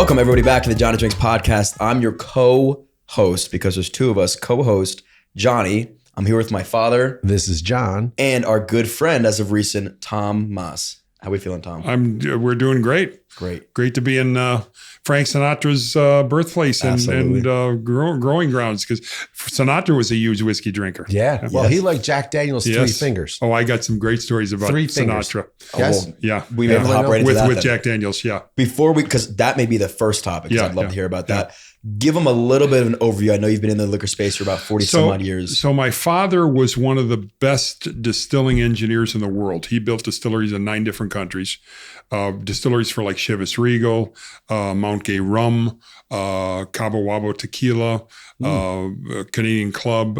Welcome everybody back to the Johnny Drinks podcast. I'm your co-host because there's two of us. Co-host Johnny. I'm here with my father. This is John. And our good friend as of recent, Tom Maas. How we feeling, Tom? We're doing great. Great to be in Frank Sinatra's birthplace and growing grounds, because Sinatra was a huge whiskey drinker. Yeah. Well, he liked Jack Daniel's Three Fingers. Oh, I got some great stories about Sinatra. Yes. Well, yeah. We may hop right into that with Jack Daniel's. Yeah. Before because that may be the first topic. I'd love to hear about that. Give them a little bit of an overview. I know you've been in the liquor space for about 40 some odd years. So my father was one of the best distilling engineers in the world. He built distilleries in 9 different countries. Distilleries for like Chivas Regal, Mount Gay Rum, Cabo Wabo Tequila, Canadian Club,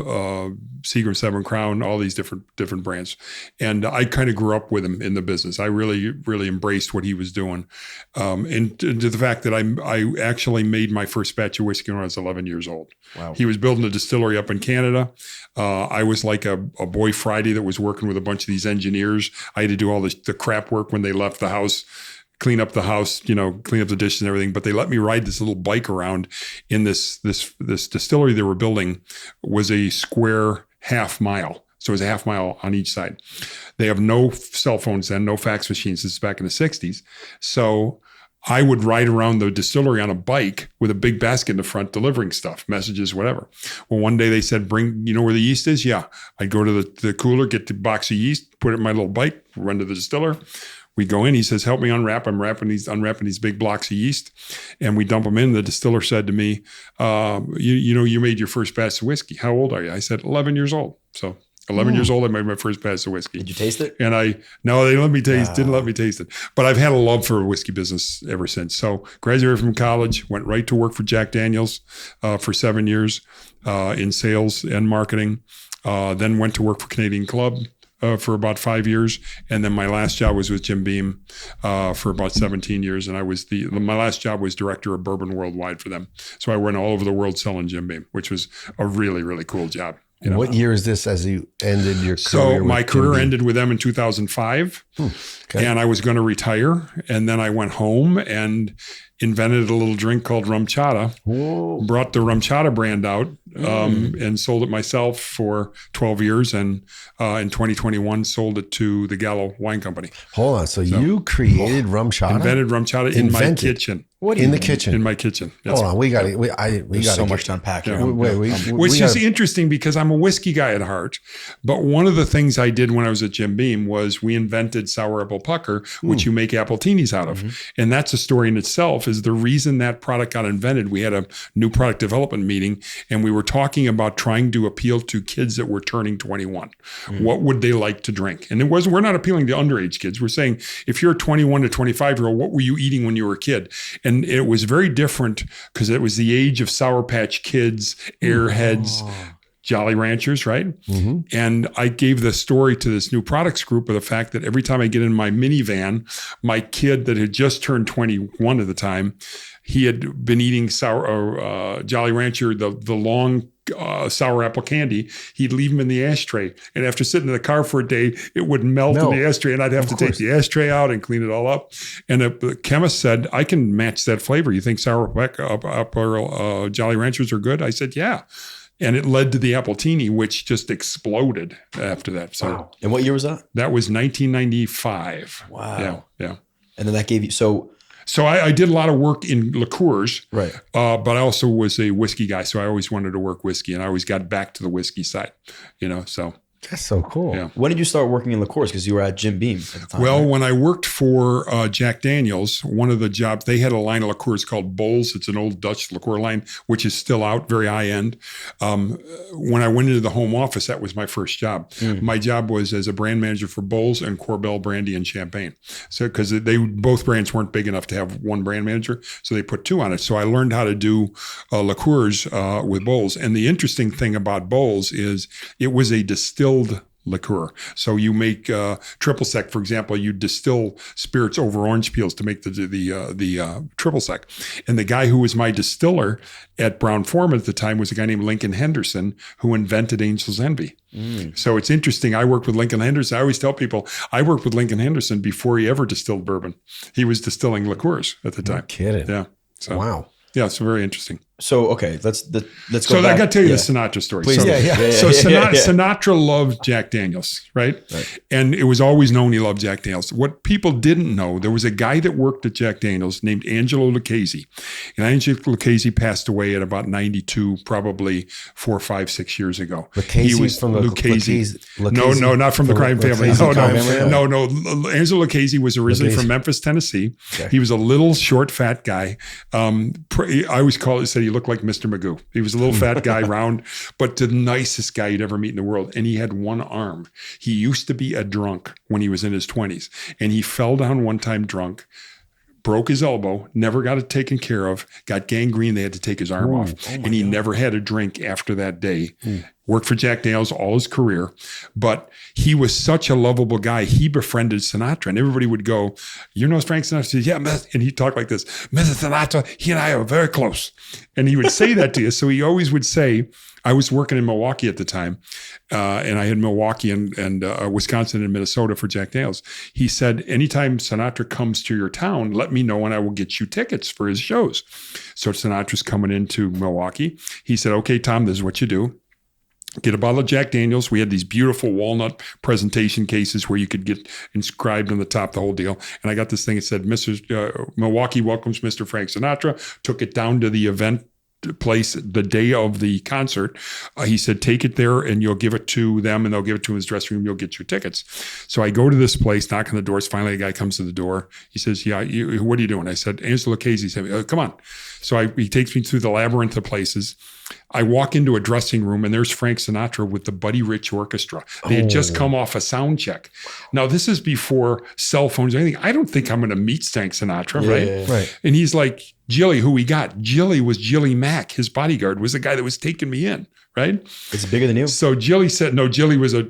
Seagram 7 Crown, all these different brands. And I kind of grew up with him in the business. I really embraced what he was doing. And to the fact that I actually made my first batch of whiskey when I was 11 years old. Wow. He was building a distillery up in Canada. I was like a boy Friday that was working with a bunch of these engineers. I had to do all the crap work when they left the house, clean up the house, clean up the dishes and everything. But they let me ride this little bike around in this distillery they were building was a square half mile. So it was a half mile on each side. They have no cell phones then, no fax machines. This is back in the 60s. So I would ride around the distillery on a bike with a big basket in the front delivering stuff, messages, whatever. Well, one day they said, bring, where the yeast is? Yeah. I'd go to the cooler, get the box of yeast, put it in my little bike, run to the distiller. We go in, he says, help me unwrap. I'm unwrapping these big blocks of yeast. And we dump them in. The distiller said to me, you made your first batch of whiskey. How old are you? I said, 11 years old. So 11 years old, I made my first batch of whiskey. Did you taste it? And they didn't let me taste it. But I've had a love for whiskey business ever since. So graduated from college, went right to work for Jack Daniel's for 7 years in sales and marketing. Then went to work for Canadian Club for about 5 years. And then my last job was with Jim Beam for about 17 years. And I was my last job was director of bourbon worldwide for them. So I went all over the world selling Jim Beam, which was a really, really cool job. What year is this as you ended your career? So my career ended with them in 2005 and I was going to retire. And then I went home and invented a little drink called RumChata. Whoa. Brought the RumChata brand out and sold it myself for 12 years. And in 2021, sold it to the Gallo Wine Company. Hold on. So you created RumChata? Invented RumChata in my kitchen. In the kitchen? In my kitchen. Hold on. We got it. We got so much to unpack here. Which is interesting because I'm a whiskey guy at heart. But one of the things I did when I was at Jim Beam was we invented sour apple pucker, which you make appletinis out of. And that's a story in itself. Is the reason that product got invented. We had a new product development meeting and we were talking about trying to appeal to kids that were turning 21. What would they like to drink? And we're not appealing to underage kids. We're saying, if you're a 21 to 25-year-old, what were you eating when you were a kid? And it was very different because it was the age of Sour Patch Kids, Airheads, Jolly Ranchers, right? And I gave the story to this new products group of the fact that every time I get in my minivan, my kid that had just turned 21 at the time, he had been eating Jolly Rancher, the long sour apple candy. He'd leave them in the ashtray. And after sitting in the car for a day, it would melt in the ashtray and I'd have to take the ashtray out and clean it all up. And the chemist said, I can match that flavor. You think sour apple Jolly Ranchers are good? I said, yeah. And it led to the appletini, which just exploded after that. So, wow. And what year was that? That was 1995. Wow. Yeah. And then that gave you, so I did a lot of work in liqueurs, right? But I also was a whiskey guy. So I always wanted to work whiskey and I always got back to the whiskey side, so. That's so cool. Yeah. When did you start working in liqueurs? Because you were at Jim Beam at the time. Well, right? When I worked for Jack Daniel's, one of the jobs, they had a line of liqueurs called Bowls. It's an old Dutch liqueur line, which is still out, very high end. When I went into the home office, that was my first job. My job was as a brand manager for Bowls and Corbel Brandy and Champagne. So because both brands weren't big enough to have one brand manager, so they put 2 on it. So I learned how to do liqueurs with Bowls. And the interesting thing about Bowls is it was a distilled liqueur. So you make triple sec, for example, you distill spirits over orange peels to make the triple sec. And the guy who was my distiller at Brown-Forman at the time was a guy named Lincoln Henderson, who invented Angel's Envy. So it's interesting. I worked with Lincoln Henderson. I always tell people I worked with Lincoln Henderson before he ever distilled bourbon. He was distilling liqueurs at the time. No kidding. Yeah. So, Wow. yeah, it's very interesting. So, okay, let's go So back. I got to tell you the Sinatra story. Please. So, Yeah. so Sinatra loved Jack Daniels, right? And it was always known he loved Jack Daniels. What people didn't know, there was a guy that worked at Jack Daniels named Angelo Lucchese. And Angelo Lucchese passed away at about 92, probably 4, 5, 6 years ago. Lucchese He was from the Lucchese. Lucchese? No, not from the crime family. Lucchese crime family? No. Angelo Lucchese was originally from Memphis, Tennessee. Okay. He was a little short, fat guy. I always said he looked like Mr. Magoo. He was a little fat guy, round, but the nicest guy you'd ever meet in the world. And he had one arm. He used to be a drunk when he was in his 20s. And he fell down one time drunk, broke his elbow, never got it taken care of, got gangrene. They had to take his arm off. And he never had a drink after that day. Worked for Jack Daniels all his career. But he was such a lovable guy. He befriended Sinatra. And everybody would go, you know Frank Sinatra? He said, yeah, and he'd talk like this. Mr. Sinatra, he and I are very close. And he would say that to you. So he always would say, I was working in Milwaukee at the time, and I had Milwaukee and Wisconsin and Minnesota for Jack Daniels. He said, anytime Sinatra comes to your town, let me know and I will get you tickets for his shows. So Sinatra's coming into Milwaukee. He said, okay, Tom, this is what you do. Get a bottle of Jack Daniels. We had these beautiful walnut presentation cases where you could get inscribed on the top, the whole deal. And I got this thing that said, Milwaukee welcomes Mr. Frank Sinatra. Took it down to the event place the day of the concert. He said, take it there and you'll give it to them and they'll give it to his dressing room. You'll get your tickets. So I go to this place, knock on the doors. Finally, a guy comes to the door. He says, yeah, what are you doing? I said, Angelo Lucchese. He said, come on. So he takes me through the labyrinth of places. I walk into a dressing room and there's Frank Sinatra with the Buddy Rich Orchestra. They had just come off a sound check. Now, this is before cell phones or anything. I don't think I'm going to meet Frank Sinatra, right? Right. And he's like, Jilly, who we got? Jilly was Jilly Mack. His bodyguard was the guy that was taking me in, right? It's bigger than you. So Jilly said, no, Jilly was a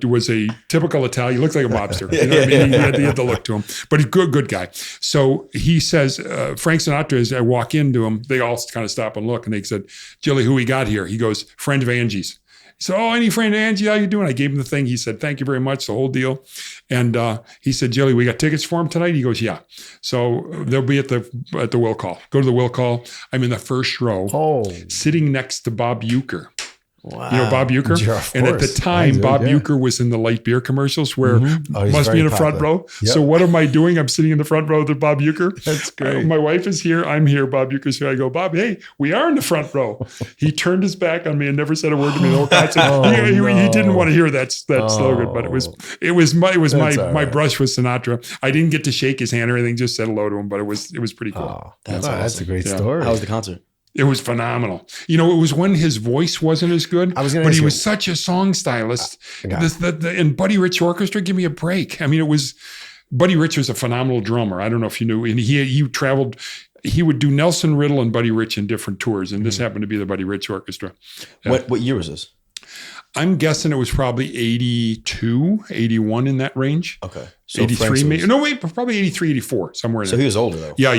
typical Italian. He looks like a mobster. You know what I mean? He had the look to him, but he's a good guy. So he says, Frank Sinatra, as I walk into him, they all kind of stop and look. And they said, Jilly, who we got here? He goes, friend of Angie's. He said, oh, any friend of Angie, how you doing? I gave him the thing. He said, thank you very much, the whole deal. And he said, Jilly, we got tickets for him tonight? He goes, yeah. So they'll be at the will call. Go to the will call. I'm in the first row, sitting next to Bob Uecker. Wow. You know Bob Uecker? Yeah, of and at the course. time, Bob Uecker was in the light beer commercials where must be in the front row. Yep. So what am I doing? I'm sitting in the front row with Bob Uecker. That's great. My wife is here. I'm here. Bob Uecker's here. I go, Bob, hey, we are in the front row. He turned his back on me and never said a word to me the whole concert. He didn't want to hear that slogan, but it was my brush with Sinatra. I didn't get to shake his hand or anything, just said hello to him, but it was pretty cool. Oh, That's that's a great story. How was the concert? It was phenomenal. You know, it was when his voice wasn't as good, but he was such a song stylist. And Buddy Rich Orchestra, give me a break. I mean, Buddy Rich was a phenomenal drummer. I don't know if you knew. And he traveled. He would do Nelson Riddle and Buddy Rich in different tours, and this happened to be the Buddy Rich Orchestra. Yeah. What year was this? I'm guessing it was probably 82, 81 in that range. Okay. So 83, maybe. No, wait, probably 83, 84, somewhere in there. So he was older though. Yeah.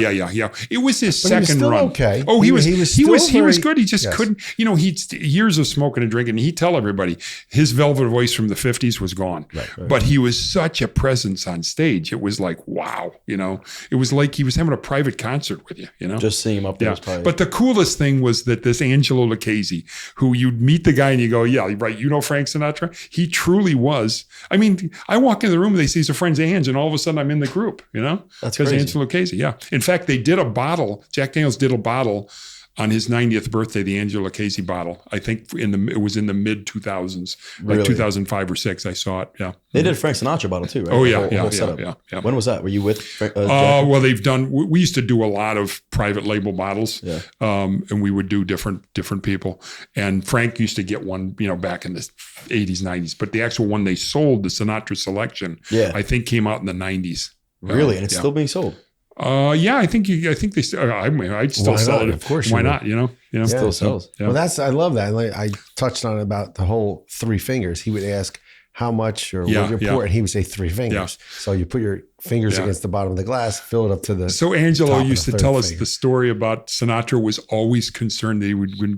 It was his second run. Okay. Oh, he was good. He just Yes. couldn't, he'd years of smoking and drinking. And he'd tell everybody his velvet voice from the 50s was gone. Right. But he was such a presence on stage. It was like, wow, it was like he was having a private concert with you, Just seeing him up there Yeah. was probably. But the coolest thing was that this Angelo Lucchese, who you'd meet the guy and you go, yeah, right, Frank Sinatra? He truly was. I mean, I walk in the room and they see his friend's Ange, and all of a sudden I'm in the group, That's because crazy. Angelo Lucchese, yeah. In fact, they did a bottle. Jack Daniels did a bottle on his 90th birthday, the Angelo Lucchese bottle. I think it was in the mid 2000s, like Really? 2005 or 6. I saw it. Yeah. They did a Frank Sinatra bottle too, right? Oh The yeah, whole setup. yeah. When was that? Were you with Frank? Well, they've done. We used to do a lot of private label bottles, Yeah. And we would do different people. And Frank used to get one, back in the 80s, 90s. But the actual one they sold, the Sinatra Selection, Yeah. I think came out in the 90s. Really? And it's yeah. still being sold. Yeah, I think they still. I'd still Why sell not? it. Of course you Why would. not? Still sells. Yeah. Well, I love that. Like, I touched on about the whole three fingers. He would ask, how much or what you're pouring. And he would say 3 fingers. So you put your fingers against the bottom of the glass, fill it up to the So Angelo top used of to the tell third us finger. the story about Sinatra was always concerned that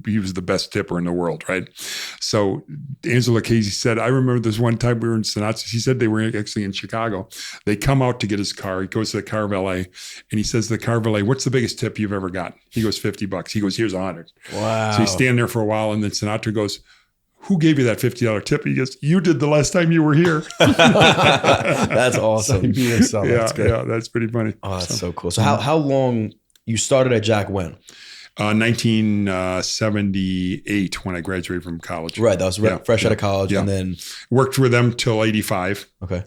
he was the best tipper in the world, right? So Angelo Casey said, I remember this one time we were in Sinatra. He said they were actually in Chicago. They come out to get his car. He goes to the car valet and he says to the car valet, what's the biggest tip you've ever gotten? He goes, $50. He goes, here's 100. Wow. So he's standing there for a while and then Sinatra goes, who gave you that $50 tip? He goes, you did the last time you were here. That's awesome. So he beat himself. That's good. Yeah, that's pretty funny. Oh, that's so cool. So how long you started at Jack when? 1978 when I graduated from college. Right. That was fresh out of college. And then worked with them till 85. Okay.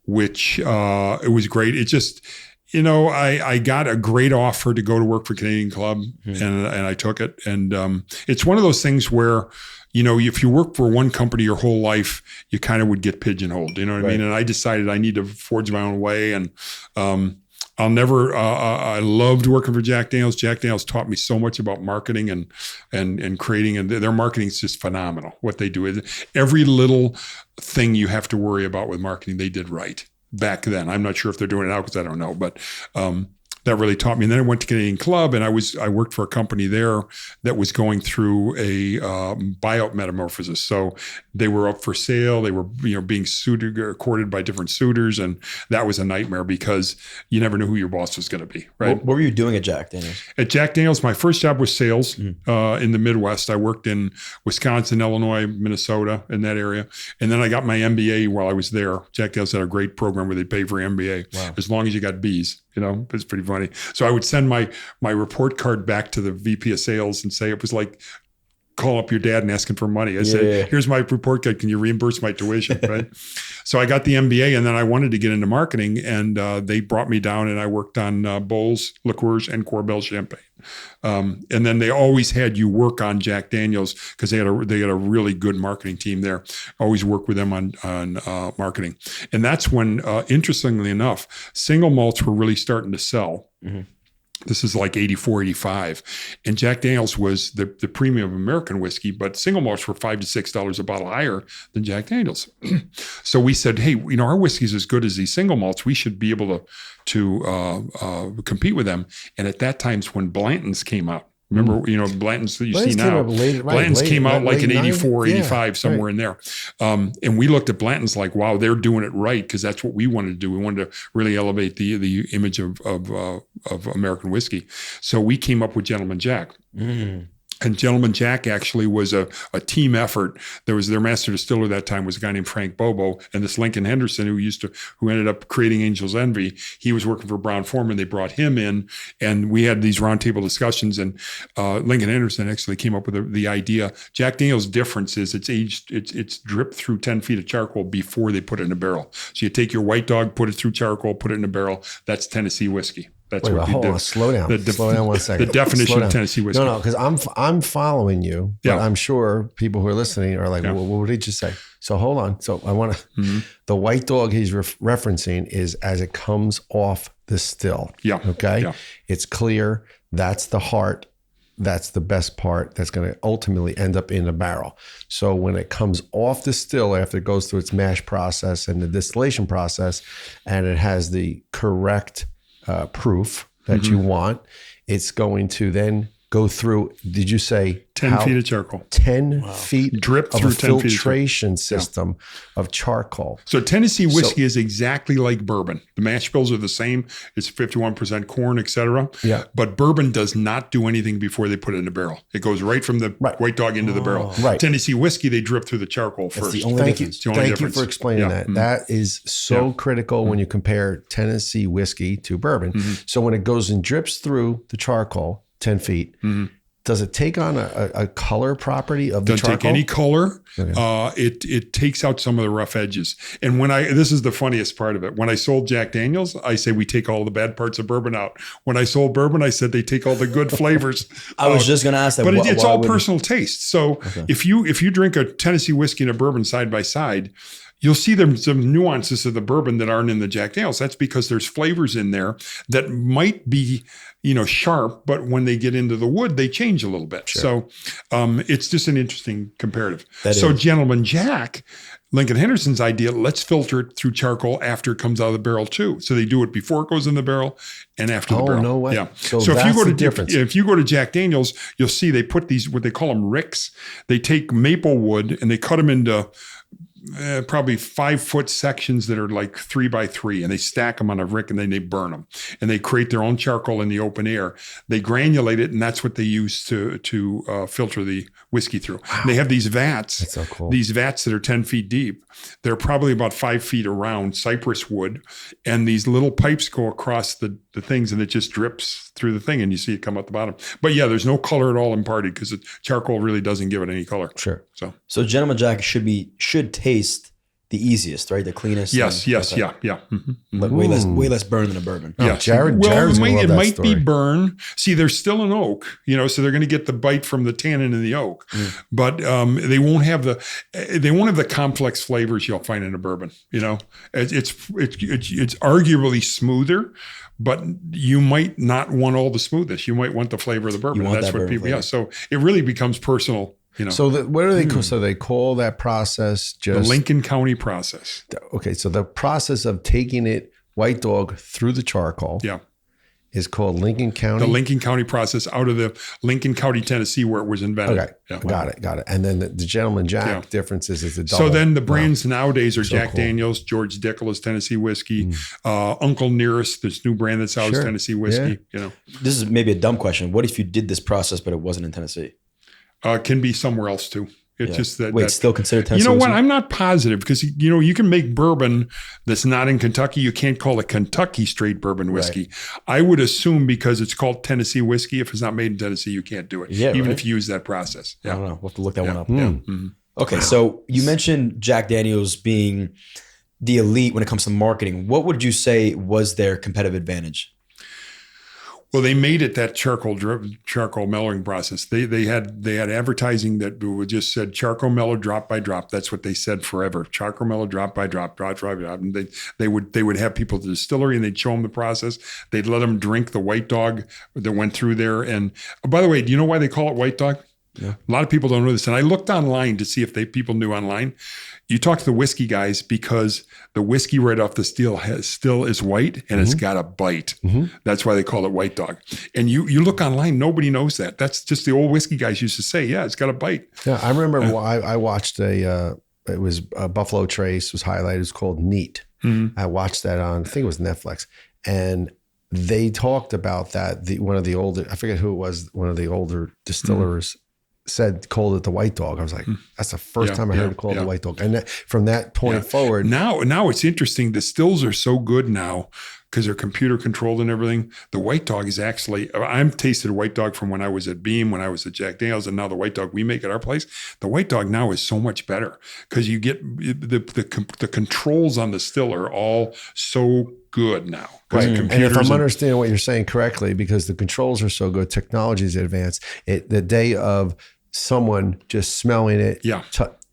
Which it was great. It just, I got a great offer to go to work for Canadian Club and I took it. And it's one of those things where, if you work for one company your whole life, you kind of would get pigeonholed, you know what I mean? And I decided I need to forge my own way. And I loved working for Jack Daniel's. Jack Daniel's taught me so much about marketing and creating, and their marketing is just phenomenal. What they do, every little thing you have to worry about with marketing, they did right back then. I'm not sure if they're doing it now because I don't know, but that really taught me. And then I went to Canadian Club and I worked for a company there that was going through a buyout metamorphosis. So they were up for sale. They were, being courted by different suitors. And that was a nightmare because you never knew who your boss was going to be, right? What were you doing at Jack Daniel's? At Jack Daniel's, my first job was sales in the Midwest. I worked in Wisconsin, Illinois, Minnesota, in that area. And then I got my MBA while I was there. Jack Daniel's had a great program where they pay for your MBA as long as you got B's. It's pretty funny. So I would send my report card back to the VP of sales and say it was like call up your dad and asking for money. I said, here's my report card. Can you reimburse my tuition? Right. So I got the MBA and then I wanted to get into marketing and they brought me down and I worked on bowls, liqueurs, and Corbel champagne. And then they always had you work on Jack Daniel's because they had a really good marketing team there. Always work with them on marketing. And that's when, interestingly enough, single malts were really starting to sell. Mm-hmm. This is like 84, 85. And Jack Daniel's was the premium American whiskey, but single malts were $5 to $6 a bottle higher than Jack Daniel's. So we said, hey, our whiskey's as good as these single malts. We should be able to compete with them. And at that time's when Blanton's came out. Remember, Blanton's that you see now. Blanton's came out like in 84, 85, somewhere in there. And we looked at Blanton's like, wow, they're doing it right because that's what we wanted to do. We wanted to really elevate the image of American whiskey. So we came up with Gentleman Jack. Mm. And Gentleman Jack actually was a team effort. There was their master distiller at that time was a guy named Frank Bobo, and this Lincoln Henderson who ended up creating Angel's Envy. He was working for Brown-Forman. They brought him in, and we had these roundtable discussions. And Lincoln Henderson actually came up with the idea. Jack Daniel's difference is it's aged, it's dripped through 10 feet of charcoal before they put it in a barrel. So you take your White Dog, put it through charcoal, put it in a barrel. That's Tennessee whiskey. That's Wait, what hold on. Slow down. Slow down 1 second. The definition of Tennessee whiskey. No, because I'm following you, but I'm sure people who are listening are like, well, what did you say? So hold on. So I want to, the White Dog he's referencing is as it comes off the still. Yeah. Okay. Yeah. It's clear. That's the heart. That's the best part. That's going to ultimately end up in a barrel. So when it comes off the still, after it goes through its mash process and the distillation process, and it has the correct proof that you want, it's going to then go through, did you say 10 feet of charcoal? 10 feet drip of through a 10 feet filtration system of charcoal. So Tennessee whiskey is exactly like bourbon. The mash bills are the same. It's 51% corn, et cetera. Yeah. But bourbon does not do anything before they put it in a barrel. It goes right from the White Dog into the barrel. Right. Tennessee whiskey, they drip through the charcoal first. The only difference. Thank you for explaining that. Mm-hmm. That is so critical when you compare Tennessee whiskey to bourbon. Mm-hmm. So when it goes and drips through the charcoal, 10 feet, does it take on a color property of the charcoal? Doesn't take any color. Okay. It takes out some of the rough edges. And this is the funniest part of it. When I sold Jack Daniel's, I say we take all the bad parts of bourbon out. When I sold bourbon, I said they take all the good flavors. I was just going to ask that. But it's all personal taste. So if you drink a Tennessee whiskey and a bourbon side by side, you'll see there's some nuances of the bourbon that aren't in the Jack Daniels. That's because there's flavors in there that might be, sharp, but when they get into the wood, they change a little bit. Sure. So it's just an interesting comparative. Gentleman Jack, Lincoln Henderson's idea, let's filter it through charcoal after it comes out of the barrel too. So they do it before it goes in the barrel and after the barrel. Oh, no way. Yeah. So if you go to Jack Daniels, you'll see they put these, what they call them ricks. They take maple wood and they cut them into probably 5-foot sections that are like 3 by 3, and they stack them on a rick and then they burn them and they create their own charcoal in the open air. They granulate it, and that's what they use to filter the whiskey through. Wow. They have these vats, that's so cool. These vats that are 10 feet deep. They're probably about 5 feet around, cypress wood, and these little pipes go across the things, and it just drips through the thing, and you see it come out the bottom. But yeah, there's no color at all imparted because charcoal really doesn't give it any color. Sure. So Gentleman Jack should taste the easiest, right? The cleanest. Yes. Yeah. Mm-hmm. Like way less burn than a bourbon. Yeah, Jared's it might be burn. See, they're still an oak, so they're going to get the bite from the tannin in the oak, but they won't have the complex flavors you'll find in a bourbon. It's arguably smoother, but you might not want all the smoothness. You might want the flavor of the bourbon. That's what people. Flavor. Yeah, so it really becomes personal. So what do they call? So they call that process just the Lincoln County process. Okay, so the process of taking it White Dog through the charcoal, is called Lincoln County. The Lincoln County process out of the Lincoln County, Tennessee, where it was invented. Okay, got it. And then the Gentleman Jack difference is the double. So then the brands nowadays are Jack Daniels, George Dickel Tennessee whiskey, Uncle Nearest, this new brand that's out is Tennessee whiskey. This is maybe a dumb question. What if you did this process but it wasn't in Tennessee? Can be somewhere else too. It's just that. Wait, still considered Tennessee? You know what? I'm not positive because, you can make bourbon that's not in Kentucky. You can't call it Kentucky straight bourbon whiskey. Right. I would assume because it's called Tennessee whiskey, if it's not made in Tennessee, you can't do it. Yeah, even if you use that process. I don't know. We'll have to look that one up. Yeah. Mm-hmm. Okay, so you mentioned Jack Daniels being the elite when it comes to marketing. What would you say was their competitive advantage? Well, they made it that charcoal mellowing process. They had advertising that just said charcoal mellow drop by drop. That's what they said forever. Charcoal mellow drop by drop, drop by drop. And they would have people at the distillery and they'd show them the process. They'd let them drink the White Dog that went through there. And by the way, do you know why they call it White Dog? Yeah. A lot of people don't know this. And I looked online to see if people knew online. You talk to the whiskey guys because the whiskey right off the still is white and it's got a bite. Mm-hmm. That's why they call it White Dog. And you look online, nobody knows that. That's just the old whiskey guys used to say, yeah, it's got a bite. Yeah, I remember I watched it was Buffalo Trace was highlighted. It was called Neat. Mm-hmm. I watched that on, I think it was Netflix. And they talked about that. One of the older, I forget who it was, one of the older distillers called it the White Dog. I was like, that's the first time I heard it called the White Dog. And from that point forward. Now it's interesting. The stills are so good now because they're computer controlled and everything. The White Dog is actually, I've tasted a White Dog from when I was at Beam, when I was at Jack Daniels, and now the White Dog we make at our place. The White Dog now is so much better because you get the controls on the still are all so good now. Right. And if I'm understanding what you're saying correctly, because the controls are so good, technology is advanced. The day of someone just smelling it,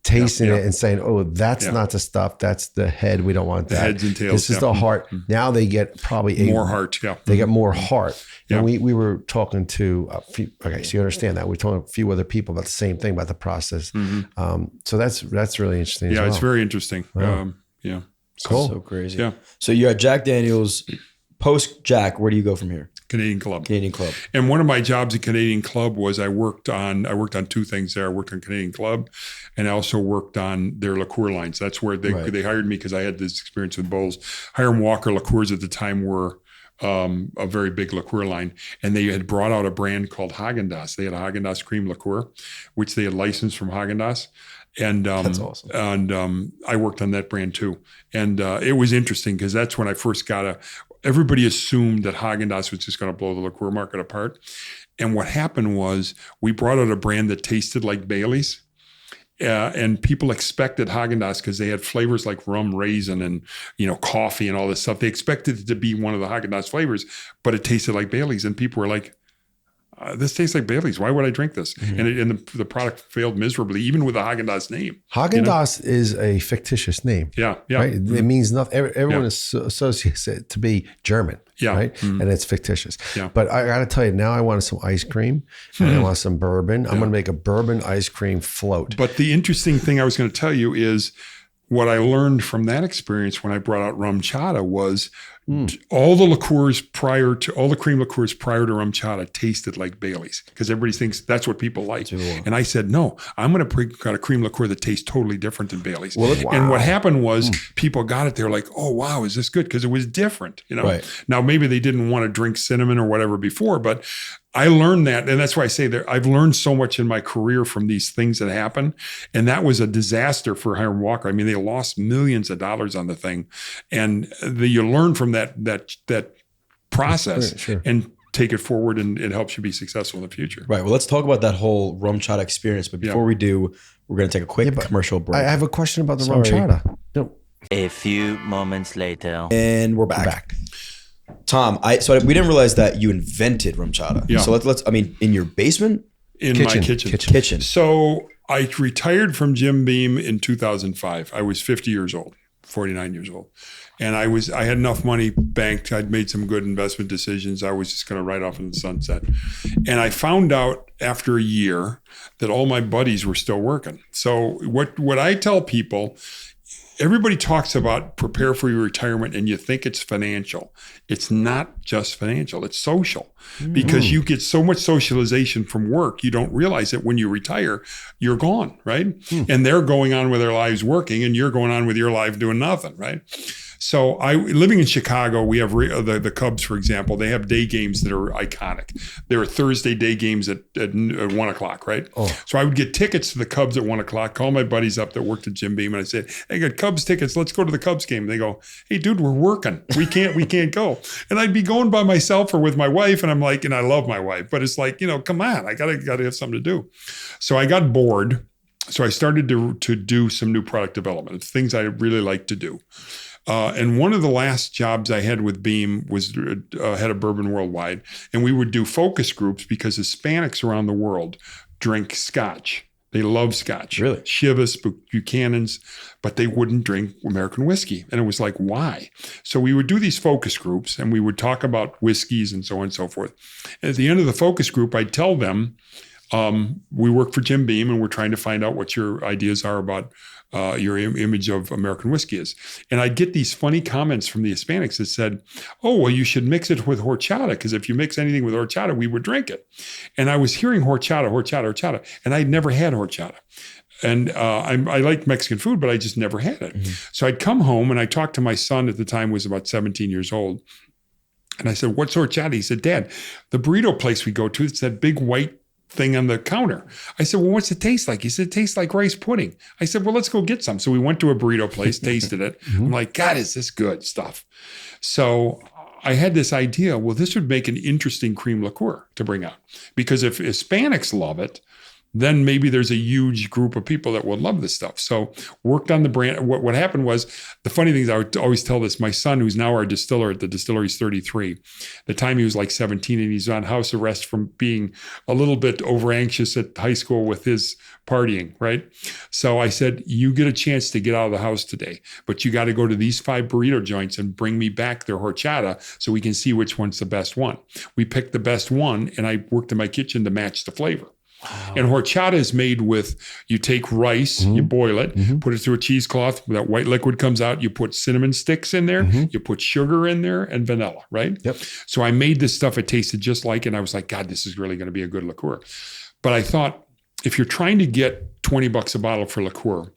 tasting it and saying, oh, that's not the stuff. That's the head. We don't want that. The heads and tails. This is the heart. Mm-hmm. Now they get probably more heart. Yeah. They get more heart. And we were talking to a few, okay, so you understand that. We're talking to a few other people about the same thing, about the process. Mm-hmm. So that's really interesting. Yeah, as well. It's very interesting. Wow. Cool. So crazy. Yeah. So you're at Jack Daniels. Post Jack, where do you go from here? Canadian Club. And one of my jobs at Canadian Club was I worked on two things there. I worked on Canadian Club and I also worked on their liqueur lines. That's where they hired me because I had this experience with bowls. Hiram Walker liqueurs at the time were a very big liqueur line. And they had brought out a brand called Häagen-Dazs. They had a Häagen-Dazs cream liqueur, which they had licensed from Häagen-Dazs. And that's awesome. And I worked on that brand too. And it was interesting because that's when I first everybody assumed that Häagen-Dazs was just going to blow the liqueur market apart. And what happened was we brought out a brand that tasted like Bailey's. And people expected Häagen-Dazs because they had flavors like rum, raisin, and coffee and all this stuff. They expected it to be one of the Häagen-Dazs flavors, but it tasted like Bailey's. And people were like, this tastes like Bailey's. Why would I drink this? And the product failed miserably, even with the Haagen-Dazs name. Haagen-Dazs is a fictitious name. Yeah. Right? It means nothing. Everyone associates it to be German. Yeah. Right. And it's fictitious. Yeah. But I got to tell you, now I want some ice cream and I want some bourbon. I'm going to make a bourbon ice cream float. But the interesting thing I was going to tell you is what I learned from that experience when I brought out RumChata was all the cream liqueurs prior to RumChata tasted like Bailey's, because everybody thinks that's what people like. And I said, no, I'm going to got a cream liqueur that tastes totally different than Bailey's. And what happened was people got it. They're like, oh, wow, is this good? Because it was different. Now, maybe they didn't want to drink cinnamon or whatever before, but I learned that. And that's why I say that I've learned so much in my career from these things that happen. And that was a disaster for Hiram Walker. I mean, they lost millions of dollars on the thing. And you learn from that process and take it forward, and it helps you be successful in the future. Right. Well, let's talk about that whole RumChata experience. But before we do, we're going to take a quick commercial break. I have a question about the RumChata. No. A few moments later. And we're back. Tom, so we didn't realize that you invented RumChata. Yeah. So let's. I mean, in your basement, my kitchen. So I retired from Jim Beam in 2005. I was 50 years old, 49 years old, and I had enough money banked. I'd made some good investment decisions. I was just going to ride off in the sunset, and I found out after a year that all my buddies were still working. So what I tell people. Everybody talks about prepare for your retirement and you think it's financial. It's not just financial, it's social. Because you get so much socialization from work, you don't realize that when you retire, you're gone, right? And they're going on with their lives working and you're going on with your life doing nothing, right? So living in Chicago, we have the Cubs, for example, they have day games that are iconic. There are Thursday day games at 1 o'clock, right? So I would get tickets to the Cubs at 1 o'clock, call my buddies up that worked at Jim Beam, and I said, hey, I got Cubs tickets, let's go to the Cubs game. And they go, hey, dude, we're working. We can't go. And I'd be going by myself or with my wife, and I'm like, and I love my wife, but it's like, come on, I gotta have something to do. So I got bored. So I started to do some new product development. It's things I really like to do. And one of the last jobs I had with Beam was head of Bourbon Worldwide. And we would do focus groups because Hispanics around the world drink scotch. They love scotch. Really? Chivas, Buchanan's, but they wouldn't drink American whiskey. And it was like, why? So we would do these focus groups and we would talk about whiskeys and so on and so forth. And at the end of the focus group, I'd tell them, we work for Jim Beam and we're trying to find out what your ideas are about your image of American whiskey is. And I'd get these funny comments from the Hispanics that said, oh, well, you should mix it with horchata, because if you mix anything with horchata, we would drink it. And I was hearing horchata, and I'd never had horchata. And I like Mexican food, but I just never had it. So I'd come home and I talked to my son at the time, was about 17 years old. And I said, what's horchata? He said, Dad, the burrito place we go to, it's that big white thing on the counter. I said, well, what's it taste like? He said, it tastes like rice pudding. I said, well, let's go get some. So we went to a burrito place, tasted it. I'm like, God, is this good stuff? So I had this idea, well, this would make an interesting cream liqueur to bring out. Because if Hispanics love it, then maybe there's a huge group of people that will love this stuff. So worked on the brand. What happened was, the funny thing is, I would always tell this, my son, who's now our distiller at the distillery, is 33. The time he was like 17 and he's on house arrest from being a little bit over anxious at high school with his partying, right? So I said, you get a chance to get out of the house today, but you got to go to these 5 burrito joints and bring me back their horchata so we can see which one's the best one. We picked the best one and I worked in my kitchen to match the flavor. Wow. And horchata is made with, you take rice, you boil it, put it through a cheesecloth, that white liquid comes out, you put cinnamon sticks in there, you put sugar in there and vanilla, right? Yep. So I made this stuff, it tasted just like it, and I was like, God, this is really going to be a good liqueur. But I thought, if you're trying to get $20 a bottle for liqueur,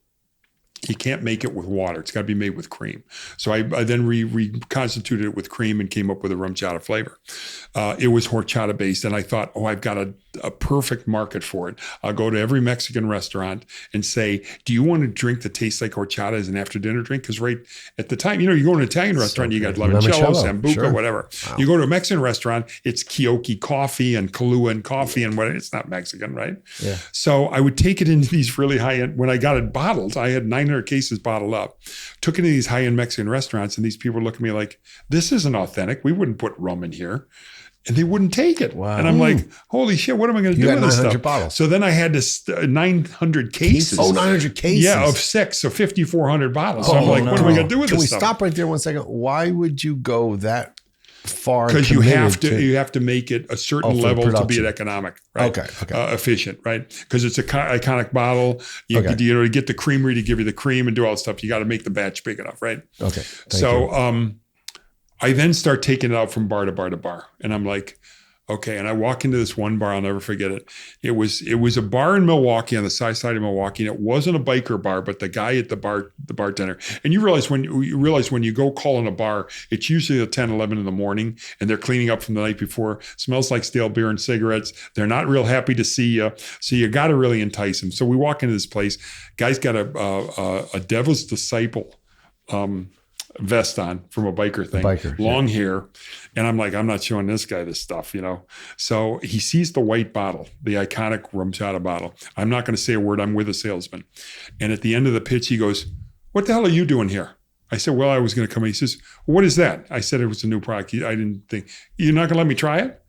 you can't make it with water. It's got to be made with cream. So I then reconstituted it with cream and came up with a RumChata flavor. It was horchata based. And I thought, oh, I've got a perfect market for it. I'll go to every Mexican restaurant and say, do you want a drink that tastes like horchata as an after dinner drink? Because right at the time, you go to an Italian restaurant, you got limoncello, sambuca, whatever. Wow. You go to a Mexican restaurant, it's Kioki coffee and Kahlua and coffee and what, it's not Mexican, right? Yeah. So I would take it into these really high-end, when I got it bottled, I had 900 cases bottled up, took it to these high-end Mexican restaurants, and these people look at me like, this isn't authentic. We wouldn't put rum in here. And they wouldn't take it. Wow. And I'm like, holy shit, what am I going to do got with this 900 stuff? bottles. So then I had this 900 cases. Oh, 900 cases. Yeah, of 6, so 5,400 bottles. So I'm like, what am I going to do with Can this we stuff? stop right there 1 second? Why would you go that far? Because you have to make it a certain for level to be production. an economic, right? Okay. Efficient, right? Because it's an iconic bottle. You to get the creamery to give you the cream and do all that stuff, you got to make the batch big enough, right? Okay. So I then start taking it out from bar to bar to bar, and I'm like, okay. And I walk into this one bar, I'll never forget it. It was a bar in Milwaukee, on the south side of Milwaukee, and it wasn't a biker bar, but the guy at the bartender. And you realize when you go call in a bar, it's usually at 10, 11 in the morning, and they're cleaning up from the night before. Smells like stale beer and cigarettes. They're not real happy to see you, so you got to really entice them. So we walk into this place. Guy's got a Devil's Disciple vest on from a biker thing, long hair. And I'm like, I'm not showing this guy this stuff, So he sees the white bottle, the iconic RumChata bottle. I'm not going to say a word. I'm with a salesman. And at the end of the pitch, he goes, what the hell are you doing here? I said, well, I was going to come in. He says, what is that? I said, it was a new product. I didn't think, you're not going to let me try it?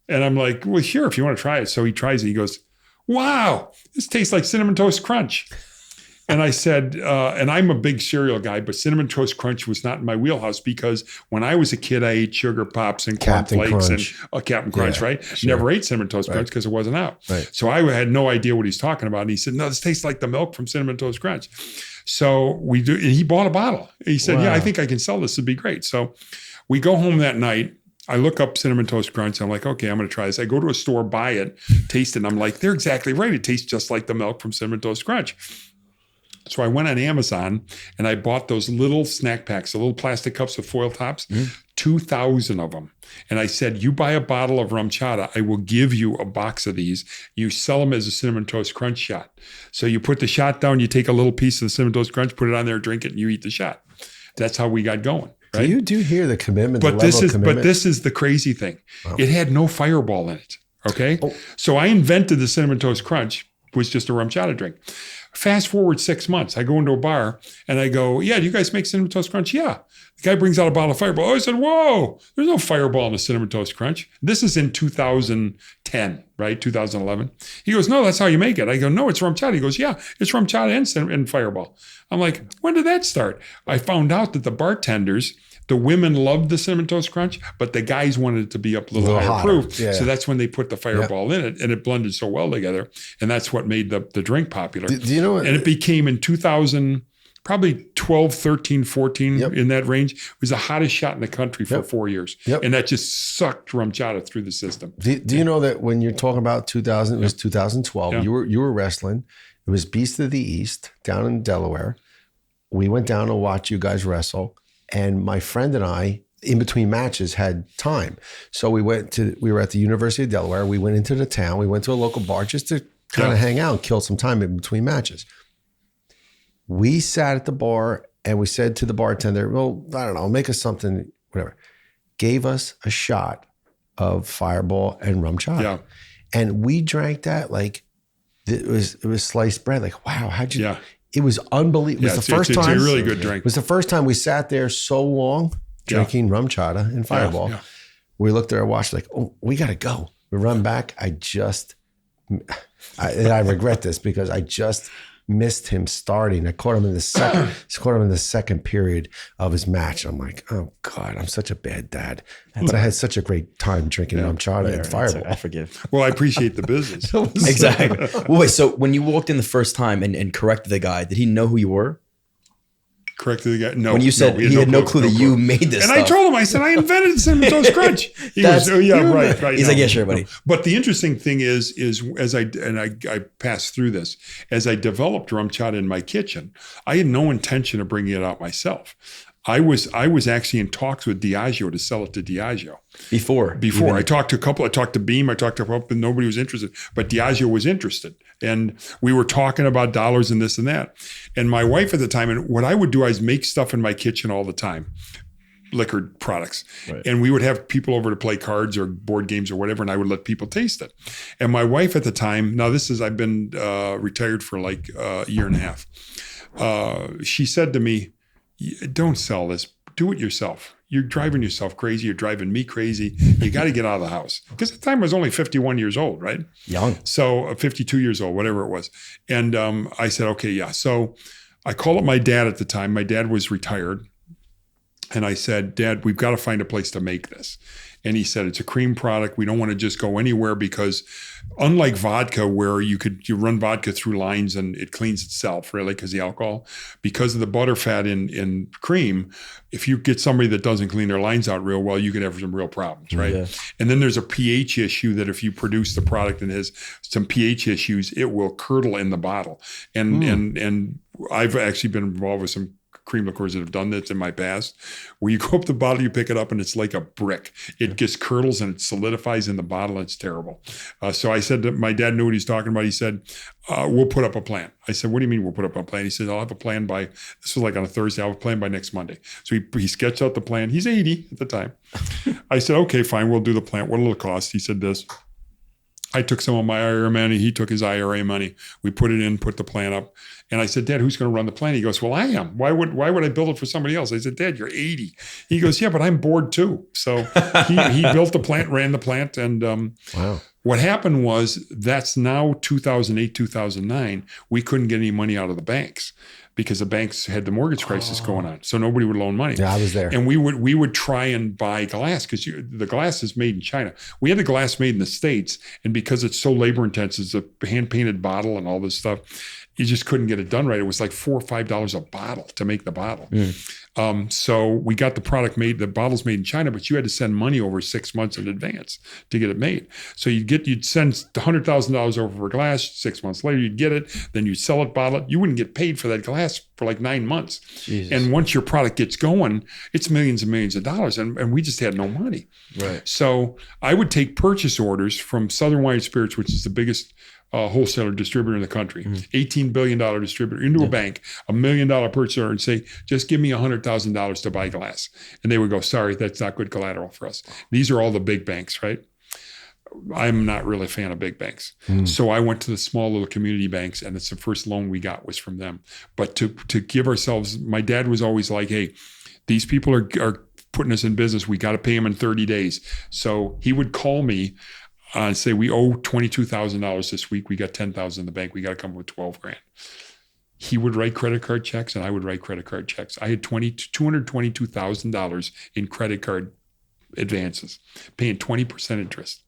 And I'm like, well, sure, if you want to try it. So he tries it. He goes, wow, this tastes like Cinnamon Toast Crunch. And I said, and I'm a big cereal guy, but Cinnamon Toast Crunch was not in my wheelhouse because when I was a kid, I ate Sugar Pops and Corn Flakes and Captain Crunch, right? Sure. Never ate Cinnamon Toast Crunch because it wasn't out. Right. So I had no idea what he's talking about. And he said, no, this tastes like the milk from Cinnamon Toast Crunch. So we do, and he bought a bottle. He said, yeah, I think I can sell this. It'd be great. So we go home that night. I look up Cinnamon Toast Crunch. I'm like, okay, I'm going to try this. I go to a store, buy it, taste it. And I'm like, they're exactly right. It tastes just like the milk from Cinnamon Toast Crunch. So I went on Amazon and I bought those little snack packs, the little plastic cups with foil tops, 2,000 of them. And I said, you buy a bottle of RumChata, I will give you a box of these. You sell them as a Cinnamon Toast Crunch shot. So you put the shot down, you take a little piece of the Cinnamon Toast Crunch, put it on there, drink it, and you eat the shot. That's how we got going. Right? You do hear the commitment, but this is the crazy thing. Wow. It had no Fireball in it. Okay. Oh. So I invented the Cinnamon Toast Crunch, was just a RumChata drink. Fast forward 6 months, I go into a bar and I go, yeah, do you guys make Cinnamon Toast Crunch? Yeah. The guy brings out a bottle of Fireball. Oh, I said, whoa, there's no Fireball in the Cinnamon Toast Crunch. This is in 2010, right? 2011. He goes, no, that's how you make it. I go, no, it's RumChata. He goes, yeah, it's RumChata and Fireball. I'm like, when did that start? I found out that the bartenders, the women loved the Cinnamon Toast Crunch, but the guys wanted it to be up a little higher proof. Yeah. So that's when they put the Fireball in it, and it blended so well together. And that's what made the drink popular. Do you know what? And it became in 2000, probably 12, 13, 14, in that range. It was the hottest shot in the country for 4 years. And that just sucked RumChata through the system. Do you know that when you're talking about 2000, it was 2012, you were wrestling. It was Beast of the East down in Delaware. We went down to watch you guys wrestle. And my friend and I, in between matches, had time. So we were at the University of Delaware. We went into the town. We went to a local bar just to kind of hang out and kill some time in between matches. We sat at the bar and we said to the bartender, well, I don't know, make us something, whatever. Gave us a shot of Fireball and RumChata. Yeah. And we drank that like it was sliced bread. Like, wow, how'd you... Yeah. It was unbelievable. It was the first time. It's a really good drink. It was the first time we sat there so long drinking RumChata and Fireball. Yeah. We looked at our watch like, oh, we got to go. We run back. And I regret this because I just missed him starting. I caught him in the second period of his match. I'm like, oh God, I'm such a bad dad. But I had such a great time drinking RumChata and Fireball. I forgive. Well, I appreciate the business. Exactly. Well, wait, so when you walked in the first time and corrected the guy, did he know who you were? Corrected the guy? No. When you said he had no clue that you made this stuff. And I told him, I said, I invented Cinnamon Toast Crunch. He goes, oh yeah, right. He's like, yeah, sure, buddy. But the interesting thing is as I passed through this, as I developed RumChata in my kitchen, I had no intention of bringing it out myself. I was actually in talks with Diageo to sell it to Diageo. Before. I talked to a couple, I talked to Beam, I talked to a couple, but nobody was interested. But Diageo was interested. And we were talking about dollars and this and that. And my wife at the time, and what I would do is make stuff in my kitchen all the time, liquor products. Right. And we would have people over to play cards or board games or whatever, and I would let people taste it. And my wife at the time, I've been retired for like a year and a half. She said to me, don't sell this. Do it yourself. you're driving yourself crazy. You're driving me crazy. You got to get out of the house. Because at the time I was only 51 years old, right? Young. So 52 years old, whatever it was. And I said, okay, yeah. So I called up my dad at the time. My dad was retired. And I said, Dad, we've got to find a place to make this. And he said, it's a cream product. We don't want to just go anywhere because unlike vodka, where you run vodka through lines and it cleans itself, really, because the alcohol, because of the butter fat in cream, if you get somebody that doesn't clean their lines out real well, you can have some real problems, right? Yeah. And then there's a pH issue that if you produce the product and has some pH issues, it will curdle in the bottle. And I've actually been involved with some cream liqueurs that have done this in my past, where you go up the bottle, you pick it up, and it's like a brick. It just curdles and it solidifies in the bottle. It's terrible. So I said that my dad knew what he's talking about. He said, we'll put up a plan. I said, what do you mean we'll put up a plan? He said, I'll have a plan by, this was like on a Thursday, I'll have a plan by next Monday. So he sketched out the plan. He's 80 at the time. I said, okay, fine, we'll do the plan. What'll it cost? He said this. I took some of my IRA money. He took his IRA money. We put it in, put the plan up. And I said, Dad, who's going to run the plan? He goes, well, I am. Why would I build it for somebody else? I said, Dad, you're 80. He goes, yeah, but I'm bored too. So he built the plant, ran the plant. And wow. What happened was that's now 2008, 2009. We couldn't get any money out of the banks because the banks had the mortgage crisis going on. So nobody would loan money. Yeah, I was there. And we would try and buy glass because the glass is made in China. We had the glass made in the States. And because it's so labor intensive, it's a hand painted bottle and all this stuff, you just couldn't get it done right. It was like $4 or $5 a bottle to make the bottle. So we got the product made, the bottles made in China, but you had to send money over 6 months in advance to get it made. So you'd send $100,000 over for glass. 6 months later, you'd get it. Then you'd sell it, bottle it. You wouldn't get paid for that glass for like 9 months. Jesus. And once your product gets going, it's millions and millions of dollars. And we just had no money. Right. So I would take purchase orders from Southern Wine Spirits, which is the biggest wholesaler distributor in the country, $18 billion distributor, into a bank, $1 million purchase order, and say, just give me $100,000 to buy glass. And they would go, sorry, that's not good collateral for us. These are all the big banks, right? I'm not really a fan of big banks. So I went to the small little community banks, and it's the first loan we got was from them. But to give ourselves, my dad was always like, hey, these people are putting us in business. We got to pay them in 30 days. So he would call me and say, we owe $22,000 this week. We got $10,000 in the bank. We got to come up with $12,000. He would write credit card checks and I would write credit card checks. I had $222,000 in credit card advances, paying 20% interest.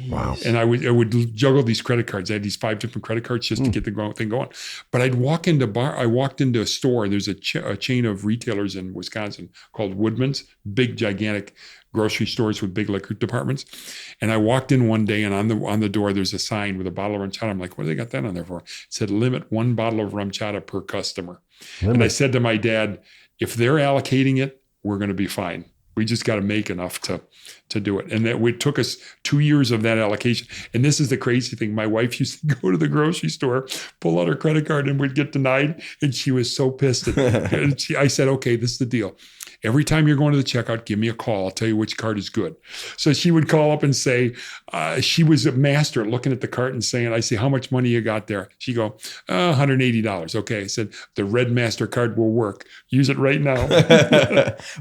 Wow. And I would juggle these credit cards. I had these 5 different credit cards just to get the thing going. But I walked into a store. There's a chain of retailers in Wisconsin called Woodman's, big, gigantic grocery stores with big liquor departments. And I walked in one day and on the door, there's a sign with a bottle of RumChata. I'm like, what do they got that on there for? It said, limit 1 bottle of RumChata per customer. And I said to my dad, if they're allocating it, we're going to be fine. We just got to make enough to do it. And it took us 2 years of that allocation. And this is the crazy thing. My wife used to go to the grocery store, pull out her credit card, and would get denied. And she was so pissed. I said, okay, this is the deal. Every time you're going to the checkout, give me a call. I'll tell you which card is good. So she would call up and say, she was a master looking at the cart and saying, I say, how much money you got there? She'd go, $180. Okay. I said, the red MasterCard will work. Use it right now.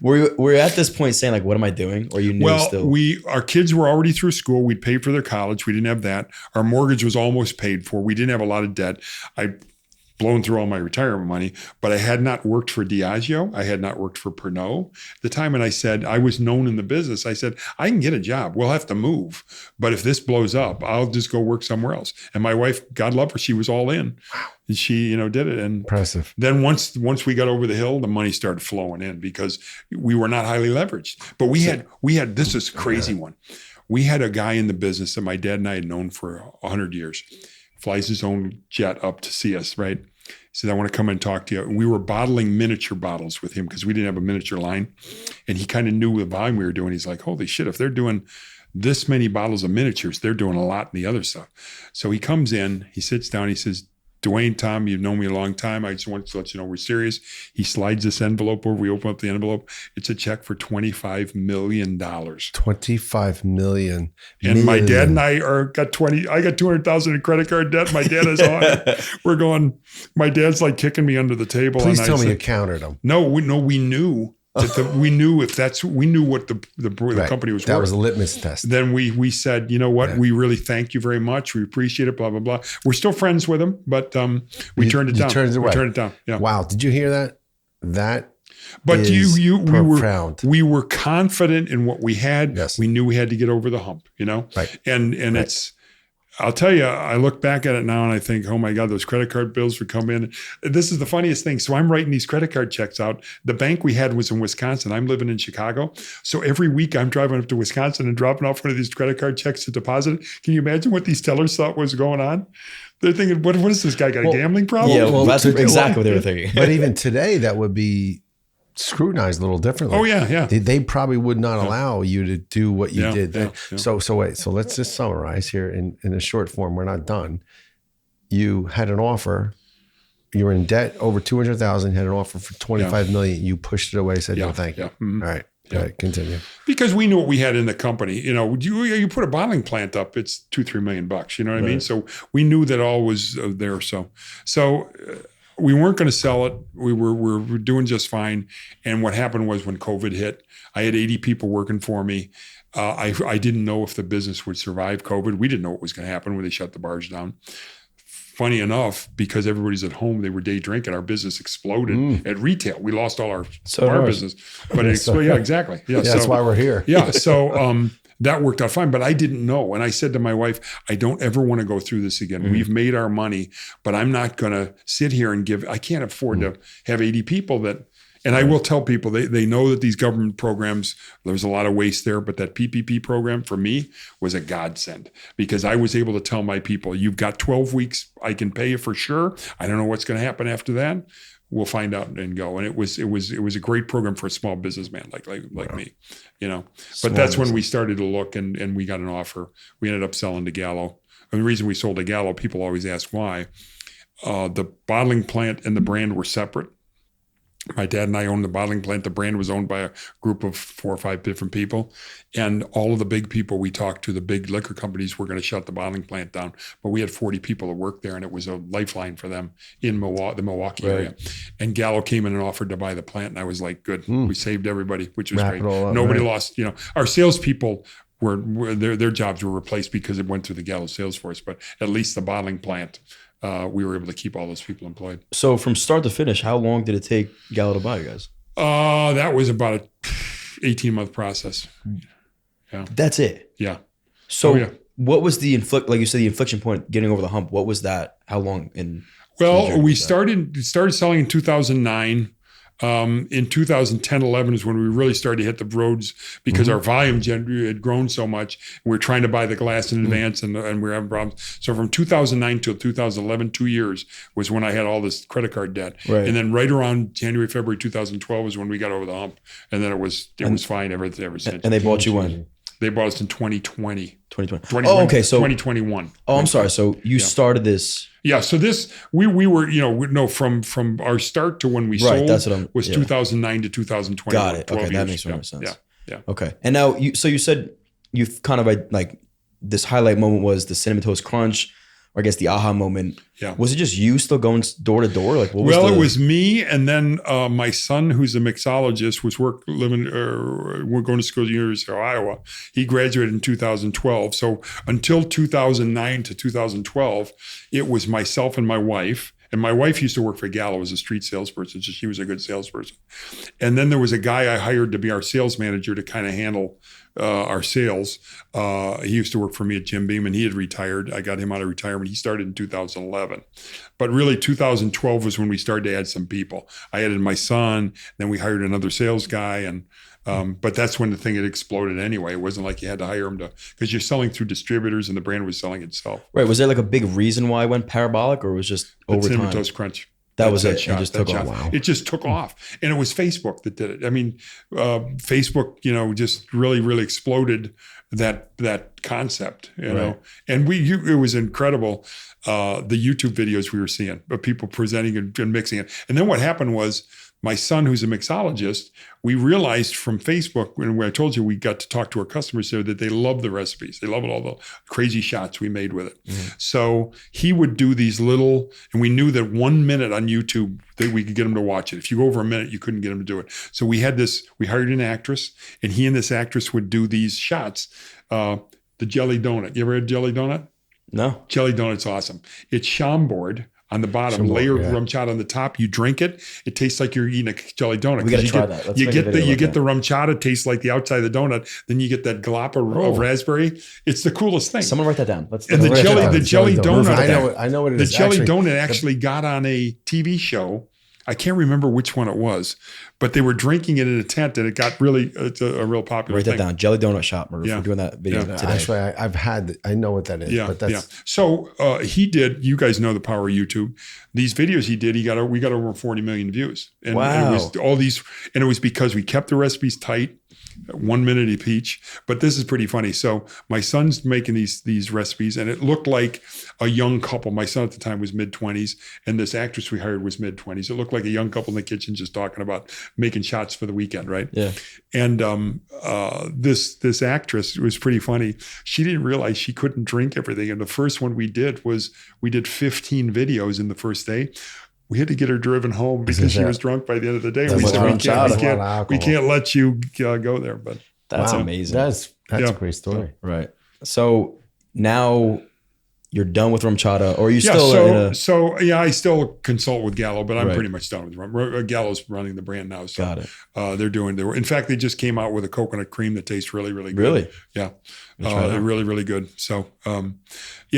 Were you at this point saying, like, what am I doing? Or you knew still? Our kids were already through school. We'd paid for their college. We didn't have that. Our mortgage was almost paid for. We didn't have a lot of debt. Blown through all my retirement money, but I had not worked for Diageo. I had not worked for Pernod at the time. And I said, I was known in the business. I said, I can get a job. We'll have to move. But if this blows up, I'll just go work somewhere else. And my wife, God love her, she was all in. And she, did it. And impressive. Then once we got over the hill, the money started flowing in because we were not highly leveraged. But we had, this is a crazy one. We had a guy in the business that my dad and I had known for 100 years. Flies his own jet up to see us, right? He said, I want to come and talk to you. And we were bottling miniature bottles with him because we didn't have a miniature line. And he kind of knew the volume we were doing. He's like, holy shit, if they're doing this many bottles of miniatures, they're doing a lot in the other stuff. So he comes in, he sits down, he says, Dwayne, Tom, you've known me a long time. I just want to let you know we're serious. He slides this envelope over. We open up the envelope. It's a check for $25 million. $25 million. And my dad and I got $200,000 in credit card debt. My dad is on it. My dad's like kicking me under the table. Please tell me you counted them. No, we knew We knew what the company was worth. That was a litmus test. Then we said, you know what, we really thank you very much. We appreciate it, blah, blah, blah. We're still friends with them, but we turned it down. We turned it down. Yeah. Wow. Did you hear that? But profound. We were confident in what we had. Yes. We knew we had to get over the hump, you know? Right. And it's, I'll tell you, I look back at it now and I think, oh my God, those credit card bills would come in. This is the funniest thing. So I'm writing these credit card checks out. The bank we had was in Wisconsin. I'm living in Chicago. So every week I'm driving up to Wisconsin and dropping off one of these credit card checks to deposit it. Can you imagine what these tellers thought was going on? They're thinking, what is this guy got a gambling problem? Yeah, well, that's exactly what they were thinking. But even today, that would be scrutinized a little differently. Oh yeah. They probably would not allow you to do what you did then. Yeah. So wait. So let's just summarize here in a short form. We're not done. You had an offer. You were in debt over 200,000. Had an offer for 25 million. You pushed it away. Said no, thank you. Mm-hmm. All right. Go ahead, continue. Because we knew what we had in the company. You know, you put a bottling plant up, it's $2-3 million. You know what I mean? So we knew that all was there. So we weren't going to sell it. We were doing just fine. And what happened was when COVID hit, I had 80 people working for me. I didn't know if the business would survive COVID. We didn't know what was going to happen when they shut the bars down. Funny enough, because everybody's at home, they were day drinking. Our business exploded at retail. We lost all our bar business. But exactly. Yeah, that's why we're here. Yeah. So that worked out fine. But I didn't know. And I said to my wife, I don't ever want to go through this again. We've made our money, but I'm not going to sit here and I can't afford to have 80 people that. And I will tell people, they know that these government programs, there's a lot of waste there, but that PPP program for me was a godsend because I was able to tell my people, you've got 12 weeks, I can pay you for sure. I don't know what's going to happen after that. We'll find out and go. And it was a great program for a small businessman like me, you know. But that's when we started to look and we got an offer. We ended up selling to Gallo. And the reason we sold to Gallo, people always ask why. The bottling plant and the brand were separate. My dad and I owned the bottling plant. The brand was owned by a group of 4 or 5 different people. And all of the big people we talked to, the big liquor companies, were going to shut the bottling plant down. But we had 40 people that worked there, and it was a lifeline for them in the Milwaukee area. And Gallo came in and offered to buy the plant. And I was like, good. We saved everybody, which was great. Nobody lost. You know, our salespeople were their jobs were replaced because it went through the Gallo sales force. But at least the bottling plant, we were able to keep all those people employed. So from start to finish, how long did it take Gallo to buy you guys? That was about a 18-month process. Yeah. That's it? Yeah. So what was the like you said, the inflection point, getting over the hump? What was that? How long in? Well, we started selling in 2009. In 2010, 11 is when we really started to hit the roads because our volume had grown so much. We were trying to buy the glass in advance and we were having problems. So from 2009 till 2011, 2 years was when I had all this credit card debt. Right. And then right around January, February 2012 is when we got over the hump. And then it was fine ever since. And they bought you when? They bought us in 2020. 2020. Oh, okay. So 2021. Oh, I'm sorry. So you started this. Yeah. So this, we were, from our start to when we sold was 2009 to 2020. Got it. Okay. That makes more sense. Yeah. Okay. And now you said you've kind of like this highlight moment was the Cinnamon Toast Crunch, or I guess the aha moment. Yeah. Was it just you still going door to door? Like, what was it was me, and then my son, who's a mixologist, was we're going to school at the University of Iowa. He graduated in 2012. So until 2009 to 2012, it was myself and my wife. And my wife used to work for Gallo as a street salesperson, so she was a good salesperson. And then there was a guy I hired to be our sales manager to kind of handle our sales. He used to work for me at Jim Beam, and he had retired. I got him out of retirement. He started in 2011. But really, 2012 was when we started to add some people. I added my son, then we hired another sales guy, and but that's when the thing had exploded anyway. It wasn't like you had to hire him because you're selling through distributors and the brand was selling itself. Right. Was there like a big reason why it went parabolic, or was just over time? Cinnamon Toast Crunch. That was it. It just took off. Wow. It just took off. And it was Facebook that did it. I mean, Facebook, just really, really exploded that concept, you know. And it was incredible, the YouTube videos we were seeing of people presenting and mixing it. And then what happened was, my son, who's a mixologist, we realized from Facebook, when I told you we got to talk to our customers there, that they love the recipes. They love all the crazy shots we made with it. So he would do these little, and we knew that 1 minute on YouTube, we could get them to watch it. If you go over a minute, you couldn't get them to do it. So we hired an actress, and he and this actress would do these shots. The jelly donut. You ever had jelly donut? No. Jelly donut's awesome. It's Chambord on the bottom, layer of RumChata on the top. You drink it. It tastes like you're eating a jelly donut. We got to try that. You get the RumChata tastes like the outside of the donut. Then you get that glop of raspberry. It's the coolest thing. Someone write that down. And the jelly donut. I know what it is. The jelly donut actually got on a TV show. I can't remember which one it was, but they were drinking it in a tent, and it got it's a real popular thing. Write that down. Jelly donut shop. We're doing that video today. Actually, I know what that is. Yeah, but that's So he did. You guys know the power of YouTube. These videos he did, we got over 40 million views. And wow. It was all these, and it was because we kept the recipes tight. 1 minute each, but this is pretty funny. So my son's making these recipes, and it looked like a young couple. My son at the time was mid-20s, and this actress we hired was mid-20s. It looked like a young couple in the kitchen just talking about making shots for the weekend, right? Yeah. And this actress, it was pretty funny. She didn't realize she couldn't drink everything. And the first one we did 15 videos in the first day. We had to get her driven home because she was drunk by the end of the day. We said, we can't let you go there. But that's amazing. That's a great story. Right. So now you're done with RumChata, or are you still I still consult with Gallo, but I'm pretty much done with Rum. Gallo's running the brand now. So got it. In fact, they just came out with a coconut cream that tastes really, really good. Really? Yeah. They're really, really good. So,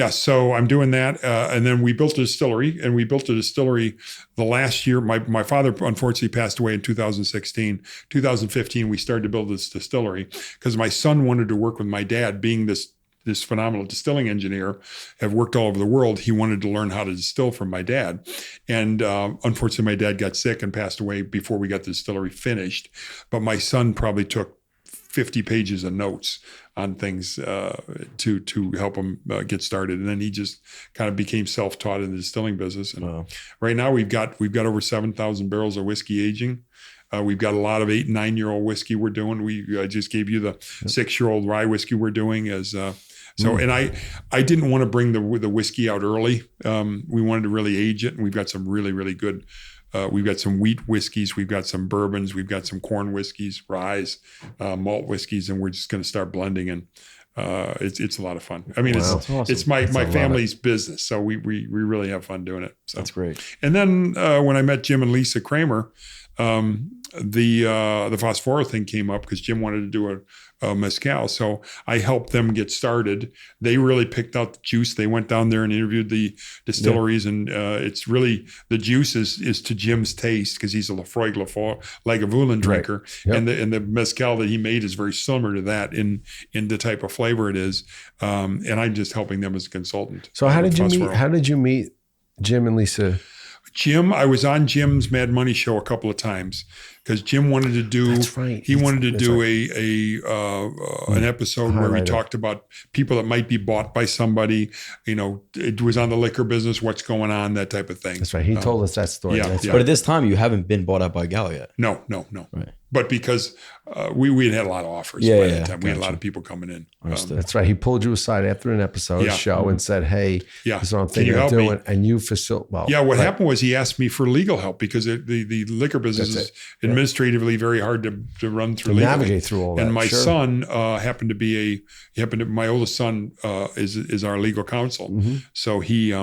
so I'm doing that. And then we built a distillery, the last year. My father unfortunately passed away in 2016. 2015, we started to build this distillery because my son wanted to work with my dad, being this phenomenal distilling engineer, have worked all over the world. He wanted to learn how to distill from my dad. And unfortunately, my dad got sick and passed away before we got the distillery finished. But my son probably took 50 pages of notes on things to help him get started. And then he just kind of became self-taught in the distilling business. And right now we've got over 7,000 barrels of whiskey aging. We've got a lot of 8 and 9-year-old whiskey we're doing. I just gave you the 6-year-old rye whiskey we're doing as and I didn't want to bring the whiskey out early. We wanted to really age it, and we've got some really, really good. We've got some wheat whiskeys, we've got some bourbons, we've got some corn whiskeys, ryes, malt whiskeys, and we're just going to start blending. And it's a lot of fun. I mean, it's my family's business, so we really have fun doing it. So. That's great. And then when I met Jim and Lisa Kramer, the Phosphora thing came up because Jim wanted to do a mezcal. So I helped them get started. They really picked out the juice. They went down there and interviewed the distilleries, and it's really, the juice is to Jim's taste because he's a Lagavulin drinker. Right. Yep. And the mezcal that he made is very similar to that in the type of flavor it is. And I'm just helping them as a consultant. So how did you meet Jim and Lisa? Jim, I was on Jim's Mad Money show a couple of times because Jim wanted to do. That's right. He wanted to do an episode where we talked about people that might be bought by somebody. You know, it was on the liquor business, what's going on, that type of thing. That's right. He told us that story. Yeah, But at this time, you haven't been bought out by Gallo yet. No. Right. But because we had a lot of offers by that time. We had a lot of people coming in. That's right. He pulled you aside after an episode show and said, hey, this is what I'm thinking of doing. And you what happened was he asked me for legal help because the liquor business is administratively very hard to run through. Navigate through all that. And my son happened to be my oldest son is our legal counsel. Mm-hmm. So he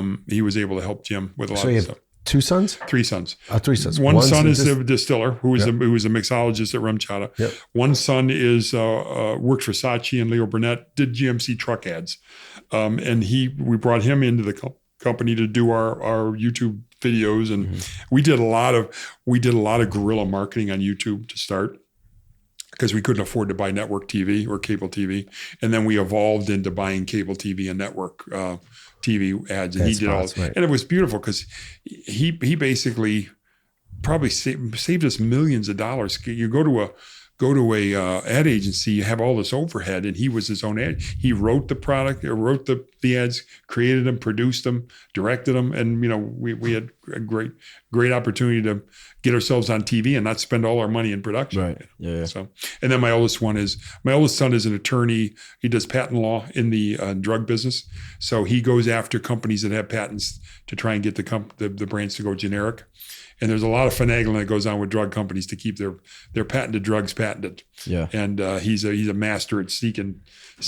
was able to help Jim with a lot of stuff. 2 sons? 3 sons. 3 sons. One son is a distiller who is a mixologist at RumChata. Yep. One son is worked for Saatchi and Leo Burnett, did GMC truck ads, and we brought him into the company to do our YouTube videos, and we did a lot of guerrilla marketing on YouTube to start, because we couldn't afford to buy network TV or cable TV, and then we evolved into buying cable TV and network TV ads, and he did all. Right. And it was beautiful because he basically probably saved us millions of dollars. You go to a ad agency, you have all this overhead, and he was his own ad. He wrote the product, or wrote the the ads, created them, produced them, directed them. And, we had a great opportunity to get ourselves on TV and not spend all our money in production. Right. Yeah. So, and then my oldest son is an attorney. He does patent law in the drug business. So he goes after companies that have patents to try and get the brands to go generic. And there's a lot of finagling that goes on with drug companies to keep their patented drugs patented. Yeah. And he's a master at seeking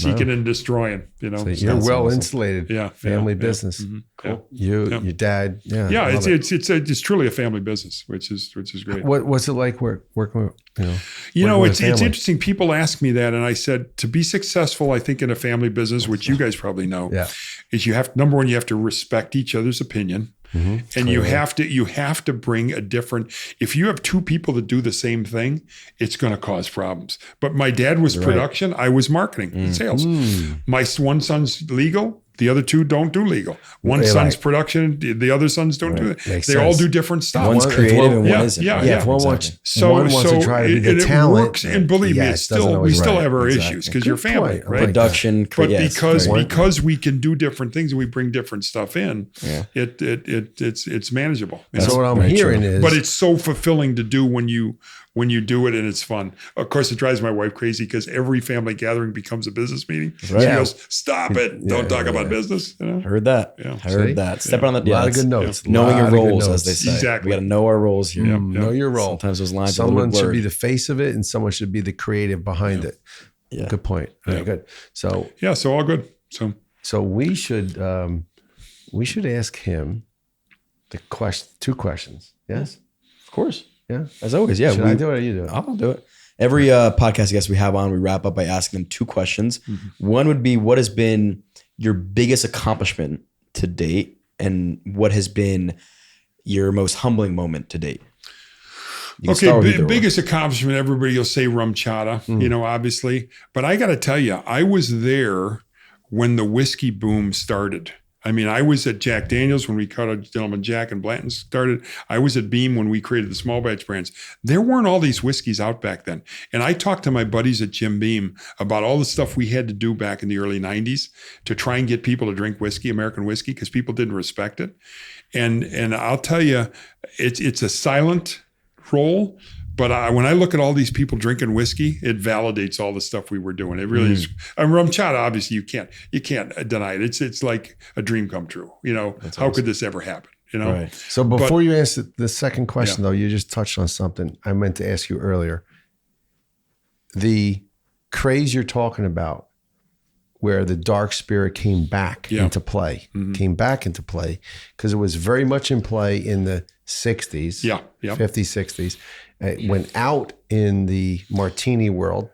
and destroying. So you're well insulated. Yeah. Family business. Mm-hmm. Cool. Your dad. Yeah. Yeah. It's truly a family business, which is great. What's it like working with it's interesting. People ask me that, and I said, to be successful, I think in a family business, which you guys probably know, is number one, you have to respect each other's opinion. Mm-hmm. And you have to bring a different. If you have two people that do the same thing, it's going to cause problems. But my dad was production, I was marketing and sales. My one son's legal. The other two don't do legal. One son's production, the other sons don't do it. They all do different stuff. One's creative and one isn't. If one wants to try to get talent, it works. And believe me, we still have our issues because you're family, right? Production, but because we can do different things and we bring different stuff in, it's manageable. So what I'm hearing is, but it's so fulfilling to do when you do it and it's fun. Of course, it drives my wife crazy because every family gathering becomes a business meeting. Right. She goes, "Stop it! Don't talk about business." Heard that. Yeah. Heard that. Step on the a lot of good notes. Knowing your roles, as they say. Exactly. We got to know our roles here. Know your role. Sometimes those lines. Someone should be the face of it, and someone should be the creative behind it. Yeah. Good point. Very good. So so all good. So we should ask him two questions. Yes, of course. Yeah, as always. Yeah, should I do it or you do it? I'll do it. Every podcast guest we have on, we wrap up by asking them two questions. Mm-hmm. One would be, what has been your biggest accomplishment to date, and what has been your most humbling moment to date? Okay, biggest accomplishment, everybody will say RumChata, obviously. But I got to tell you, I was there when the whiskey boom started. I mean, I was at Jack Daniels when we cut a Gentleman Jack and Blanton started. I was at Beam when we created the small batch brands. There weren't all these whiskeys out back then. And I talked to my buddies at Jim Beam about all the stuff we had to do back in the early 90s to try and get people to drink whiskey, American whiskey, because people didn't respect it. And I'll tell you, it's a silent role. But when I look at all these people drinking whiskey, it validates all the stuff we were doing. It really is. And RumChata, obviously, you can't deny it. It's like a dream come true. That's how could this ever happen? Right. So before you answer the second question, though, you just touched on something I meant to ask you earlier. The craze you're talking about, where the dark spirit came back into play, because it was very much in play in the 60s, 50s, 60s. It went out in the martini world,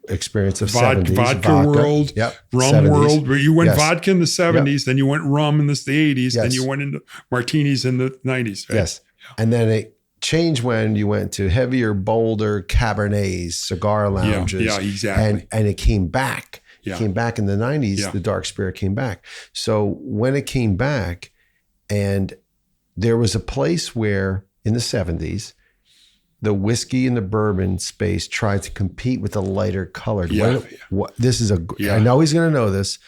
experience of 70s. Vodka world, rum 70s. world. Where you went vodka in the 70s, then you went rum in the 80s, then you went into martinis in the 90s. Right? Yes. And then it changed when you went to heavier, bolder Cabernets, cigar lounges. Yeah, exactly. And it came back. It came back in the 90s, the dark spirit came back. So when it came back, and there was a place where in the 70s, the whiskey and the bourbon space tried to compete with the lighter colored. This is I know he's going to know this.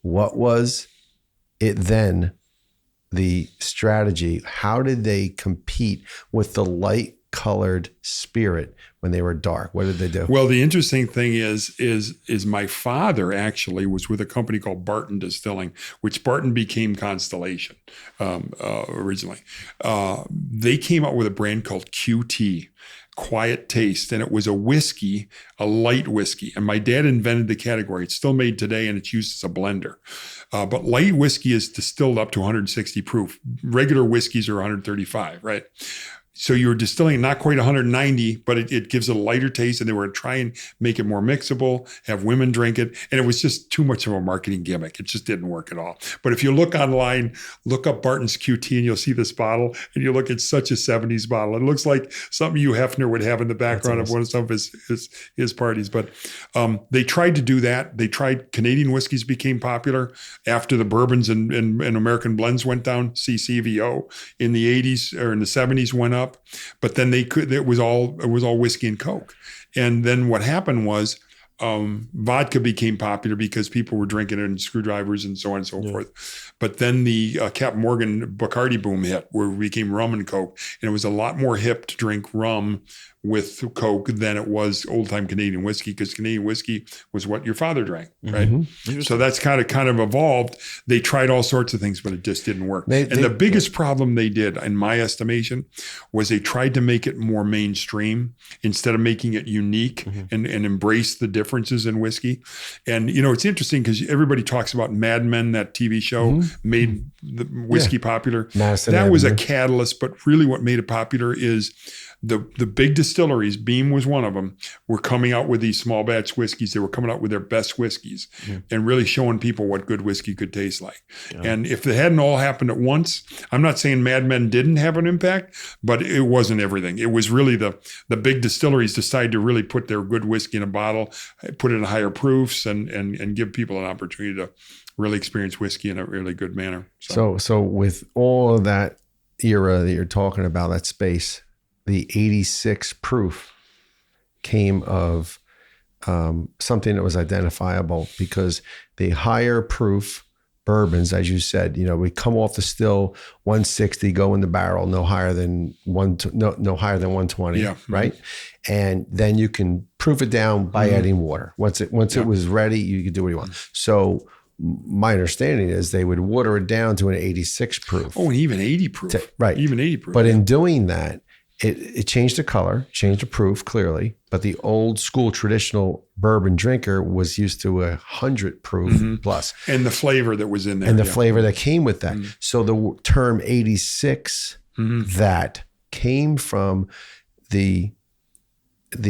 What was it then? The strategy. How did they compete with the light colored spirit when they were dark? What did they do? Well, the interesting thing is my father actually was with a company called Barton Distilling, which Barton became Constellation originally. They came out with a brand called QT, Quiet Taste, and it was a whiskey, a light whiskey. And my dad invented the category. It's still made today, and it's used as a blender. But light whiskey is distilled up to 160 proof. Regular whiskeys are 135, right? So you were distilling not quite 190, but it gives it a lighter taste, and they were trying to make it more mixable, have women drink it, and it was just too much of a marketing gimmick. It just didn't work at all. But if you look online, look up Barton's QT, and you'll see this bottle, and you look at such a 70s bottle. It looks like something Hugh Hefner would have in the background of some of his parties. But they tried to do that. They tried, Canadian whiskeys became popular after the bourbons and American blends went down. CCVO in the 80s or in the 70s went up. But then it was all whiskey and Coke. And then what happened was vodka became popular because people were drinking it in screwdrivers and so on and so forth. But then the Captain Morgan Bacardi boom hit, where it became rum and Coke. And it was a lot more hip to drink rum with Coke than it was old-time Canadian whiskey, because Canadian whiskey was what your father drank, right? Mm-hmm. So that's kind of evolved. They tried all sorts of things, but it just didn't work. The biggest problem they did, in my estimation, was they tried to make it more mainstream instead of making it unique and embrace the differences in whiskey. And, it's interesting because everybody talks about Mad Men, that TV show made the whiskey popular. That was a catalyst, but really what made it popular is the big distilleries, Beam was one of them, were coming out with these small batch whiskeys. They were coming out with their best whiskeys and really showing people what good whiskey could taste like. Yeah. And if it hadn't all happened at once, I'm not saying Mad Men didn't have an impact, but it wasn't everything. It was really the big distilleries decided to really put their good whiskey in a bottle, put it in higher proofs, and give people an opportunity to really experience whiskey in a really good manner. So with all of that era that you're talking about, that space, the 86 proof came of something that was identifiable, because the higher proof bourbons, as you said, we come off the still 160, go in the barrel, no higher than 120, right? And then you can proof it down by adding water. Once it was ready, you could do what you want. So my understanding is they would water it down to an 86 proof. Oh, and even 80 proof. Right. Even 80 proof. But in doing that, it changed the color, changed the proof clearly, but the old school traditional bourbon drinker was used to 100 proof plus. And the flavor that was in there. And the flavor that came with that. So the term 86, that came from the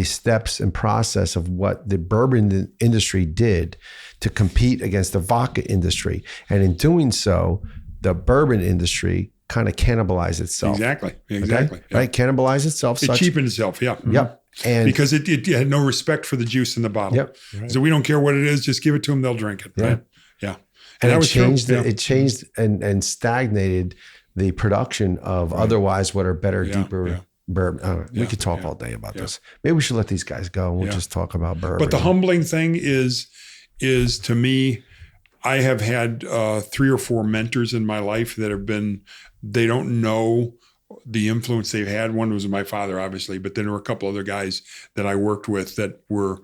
steps and process of what the bourbon industry did to compete against the vodka industry. And in doing so, the bourbon industry kind of cannibalize itself. Exactly. Okay? Yeah. Right? Cannibalize itself. It cheapened itself. Yeah. Yep. And because it had no respect for the juice in the bottle. Yep. Right. So we don't care what it is, just give it to them, they'll drink it. Yeah. Right. Yeah. And it changed. It changed and stagnated the production of otherwise what are better, deeper bourbon. We could talk all day about this. Maybe we should let these guys go and we'll just talk about bourbon. But the humbling thing is to me, I have had 3 or 4 mentors in my life that have been, they don't know the influence they've had. One was my father, obviously, but then there were a couple other guys that I worked with that were,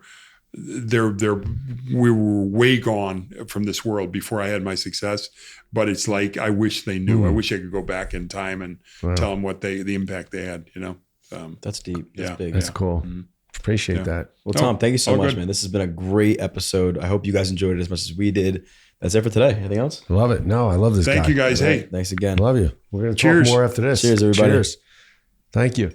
we were way gone from this world before I had my success. But it's like, I wish they knew. I wish I could go back in time and tell them what the impact they had, That's deep. That's big. That's cool. Appreciate that. Well, Tom, thank you so much, man. This has been a great episode. I hope you guys enjoyed it as much as we did. That's it for today. Anything else? Love it. No, I love this guy. Thank you guys. Hey, thanks again. Love you. We're going to talk more after this. Cheers, everybody. Cheers. Thank you.